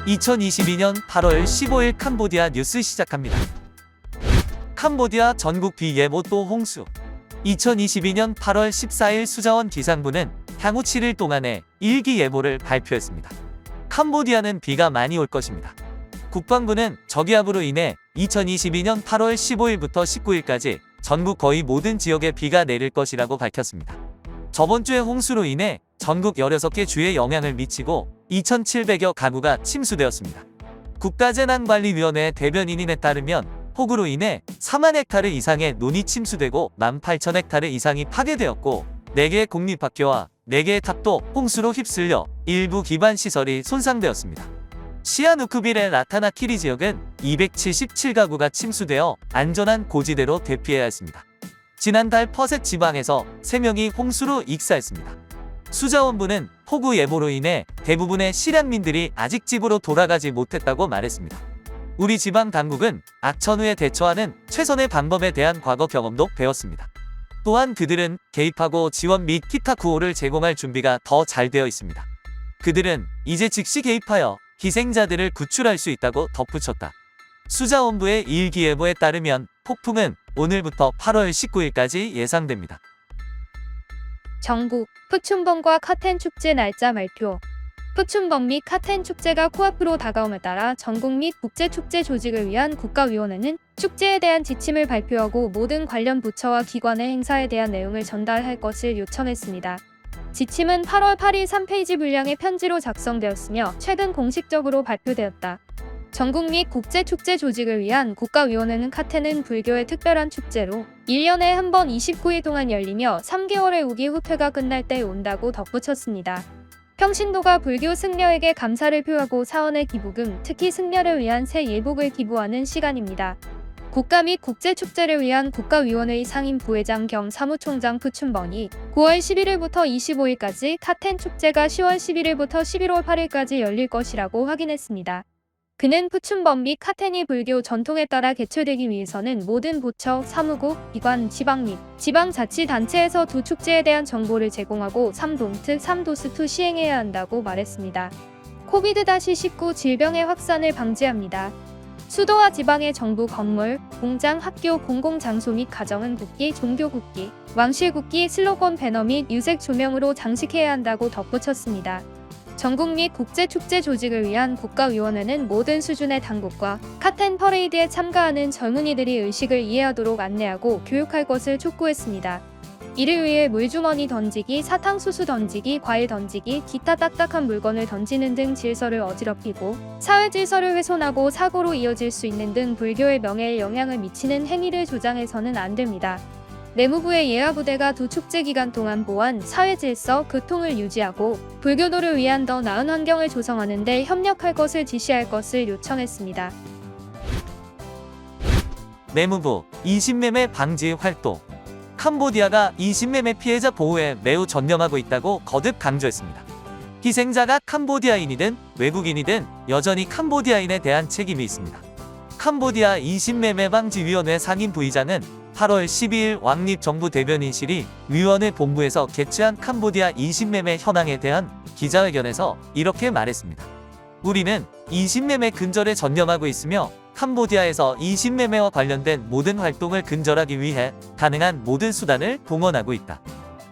2022년 8월 15일 캄보디아 뉴스 시작합니다. 캄보디아 전국 비예보 또 홍수. 2022년 8월 14일 수자원 기상부는 향후 7일 동안의 일기예보를 발표했습니다. 캄보디아는 비가 많이 올 것입니다. 국방부는 저기압으로 인해 2022년 8월 15일부터 19일까지 전국 거의 모든 지역에 비가 내릴 것이라고 밝혔습니다. 저번 주에 홍수로 인해 전국 16개 주에 영향을 미치고 2,700여 가구가 침수되었습니다. 국가재난관리위원회 대변인에 따르면 폭우로 인해 4만 헥타르 이상의 논이 침수되고 18,000헥타르 이상이 파괴되었고 4개의 공립학교와 4개의 탑도 홍수로 휩쓸려 일부 기반시설이 손상되었습니다. 시아누쿠빌의 라타나키리 지역은 277가구가 침수되어 안전한 고지대로 대피해야 했습니다. 지난달 퍼셋 지방에서 3명이 홍수로 익사했습니다. 수자원부는 폭우 예보로 인해 대부분의 실향민들이 아직 집으로 돌아가지 못했다고 말했습니다. 우리 지방 당국은 악천후에 대처하는 최선의 방법에 대한 과거 경험도 배웠습니다. 또한 그들은 개입하고 지원 및 기타 구호를 제공할 준비가 더 잘 되어 있습니다. 그들은 이제 즉시 개입하여 희생자들을 구출할 수 있다고 덧붙였다. 수자원부의 일기예보에 따르면 폭풍은 오늘부터 8월 19일까지 예상됩니다. 정부, 푸춘봉과 카텐 축제 날짜 발표. 푸춘봉 및 카텐 축제가 코앞으로 다가옴에 따라 전국 및 국제축제 조직을 위한 국가위원회는 축제에 대한 지침을 발표하고 모든 관련 부처와 기관의 행사에 대한 내용을 전달할 것을 요청했습니다. 지침은 8월 8일 3페이지 분량의 편지로 작성되었으며 최근 공식적으로 발표되었다. 전국 및 국제축제 조직을 위한 국가위원회는 카텐은 불교의 특별한 축제로 1년에 한 번 29일 동안 열리며 3개월의 우기 후퇴가 끝날 때 온다고 덧붙였습니다. 평신도가 불교 승려에게 감사를 표하고 사원의 기부금, 특히 승려를 위한 새 예복을 기부하는 시간입니다. 국가 및 국제축제를 위한 국가위원회의 상임 부회장 겸 사무총장 푸춘봉이 9월 11일부터 25일까지 카텐 축제가 10월 11일부터 11월 8일까지 열릴 것이라고 확인했습니다. 그는 푸춘봉 및 카텐이 불교 전통에 따라 개최되기 위해서는 모든 부처, 사무국, 기관, 지방 및 지방자치단체에서 두 축제에 대한 정보를 제공하고 3동특, 3도스2 시행해야 한다고 말했습니다. 코비드-19 질병의 확산을 방지합니다. 수도와 지방의 정부 건물, 공장, 학교, 공공장소 및 가정은 국기, 종교국기, 왕실국기, 슬로건 배너 및 유색 조명으로 장식해야 한다고 덧붙였습니다. 전국 및 국제축제 조직을 위한 국가위원회는 모든 수준의 당국과 카텐 퍼레이드에 참가하는 젊은이들이 의식을 이해하도록 안내하고 교육할 것을 촉구했습니다. 이를 위해 물주머니 던지기, 사탕수수 던지기, 과일 던지기, 기타 딱딱한 물건을 던지는 등 질서를 어지럽히고 사회 질서를 훼손하고 사고로 이어질 수 있는 등 불교의 명예에 영향을 미치는 행위를 조장해서는 안 됩니다. 내무부의 예하부대가 두 축제 기간 동안 보안, 사회 질서, 교통을 유지하고 불교도를 위한 더 나은 환경을 조성하는 데 협력할 것을 지시할 것을 요청했습니다. 내무부, 이신매매 방지 활동. 캄보디아가 이신매매 피해자 보호에 매우 전념하고 있다고 거듭 강조했습니다. 희생자가 캄보디아인이든 외국인이든 여전히 캄보디아인에 대한 책임이 있습니다. 캄보디아 이신매매방지위원회 상임 부의장은 8월 12일 왕립정부 대변인실이 위원회 본부에서 개최한 캄보디아 이신매매 현황에 대한 기자회견에서 이렇게 말했습니다. 우리는 이신매매 근절에 전념하고 있으며 캄보디아에서 이신매매와 관련된 모든 활동을 근절하기 위해 가능한 모든 수단을 동원하고 있다.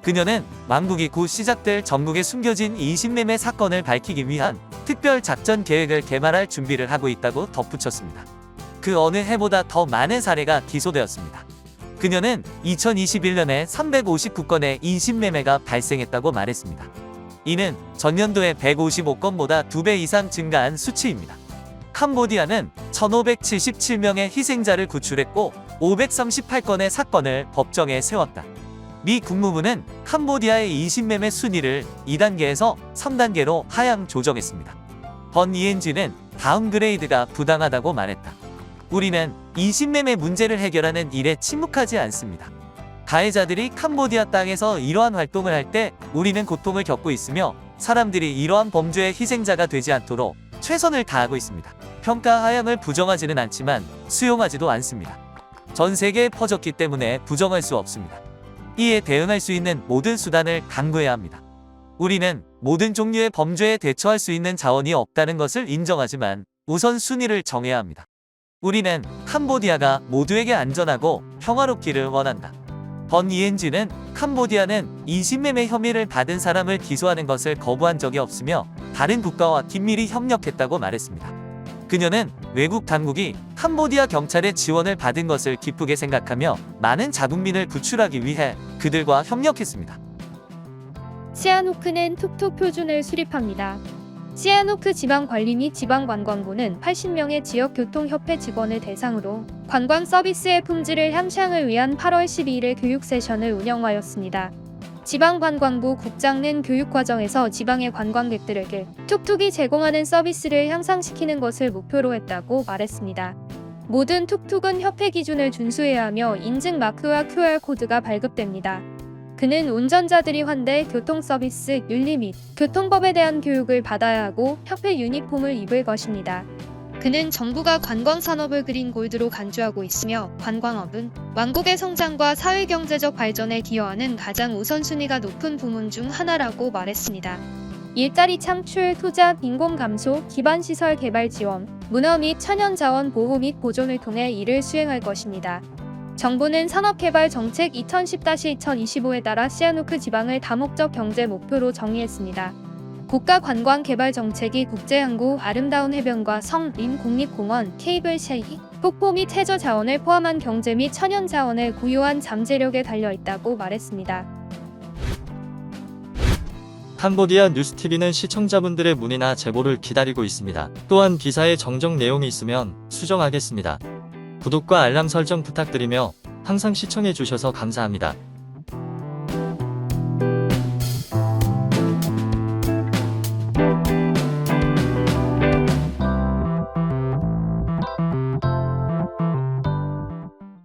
그녀는 왕국이 곧 시작될 전국에 숨겨진 이신매매 사건을 밝히기 위한 특별 작전 계획을 개발할 준비를 하고 있다고 덧붙였습니다. 그 어느 해보다 더 많은 사례가 기소되었습니다. 그녀는 2021년에 359건의 이신매매가 발생했다고 말했습니다. 이는 전년도의 155건보다 2배 이상 증가한 수치입니다. 캄보디아는 1577명의 희생자를 구출했고 538건의 사건을 법정에 세웠다. 미 국무부는 캄보디아의 이신매매 순위를 2단계에서 3단계로 하향 조정했습니다. 번 ENG는 다음 그레이드가 부당하다고 말했다. 우리는 이신매매 문제를 해결하는 일에 침묵하지 않습니다. 가해자들이 캄보디아 땅에서 이러한 활동을 할 때 우리는 고통을 겪고 있으며 사람들이 이러한 범죄의 희생자가 되지 않도록 최선을 다하고 있습니다. 평가 하향을 부정하지는 않지만 수용하지도 않습니다. 전 세계에 퍼졌기 때문에 부정할 수 없습니다. 이에 대응할 수 있는 모든 수단을 강구해야 합니다. 우리는 모든 종류의 범죄에 대처할 수 있는 자원이 없다는 것을 인정하지만 우선순위를 정해야 합니다. 우리는 캄보디아가 모두에게 안전하고 평화롭기를 원한다. 번 이엔지는 캄보디아는 인신매매 혐의를 받은 사람을 기소하는 것을 거부한 적이 없으며 다른 국가와 긴밀히 협력했다고 말했습니다. 그녀는 외국 당국이 캄보디아 경찰의 지원을 받은 것을 기쁘게 생각하며 많은 자국민을 구출하기 위해 그들과 협력했습니다. 시아누크는 툭툭 표준을 수립합니다. 시아누크 지방관리 및 지방관광부는 80명의 지역교통협회 직원을 대상으로 관광 서비스의 품질을 향상을 위한 8월 12일에 교육 세션을 운영하였습니다. 지방관광부 국장은 교육과정에서 지방의 관광객들에게 툭툭이 제공하는 서비스를 향상시키는 것을 목표로 했다고 말했습니다. 모든 툭툭은 협회 기준을 준수해야 하며 인증 마크와 QR코드가 발급됩니다. 그는 운전자들이 환대, 교통서비스, 윤리 및 교통법에 대한 교육을 받아야 하고 협회 유니폼을 입을 것입니다. 그는 정부가 관광산업을 그린 골드로 간주하고 있으며 관광업은 왕국의 성장과 사회경제적 발전에 기여하는 가장 우선순위가 높은 부문 중 하나라고 말했습니다. 일자리 창출, 투자, 빈곤 감소, 기반시설 개발 지원, 문화 및 천연자원 보호 및 보존을 통해 이를 수행할 것입니다. 정부는 산업개발정책 2010-2025에 따라 시아누크 지방을 다목적 경제 목표로 정의했습니다. 국가관광개발정책이 국제항구, 아름다운 해변과 성, 림, 국립공원, 케이블 쉐이, 폭포 및 해저 자원을 포함한 경제 및 천연자원의 고유한 잠재력에 달려있다고 말했습니다. 캄보디아 뉴스TV는 시청자분들의 문의나 제보를 기다리고 있습니다. 또한 기사에 정정 내용이 있으면 수정하겠습니다. 구독과 알람 설정 부탁드리며 항상 시청해주셔서 감사합니다.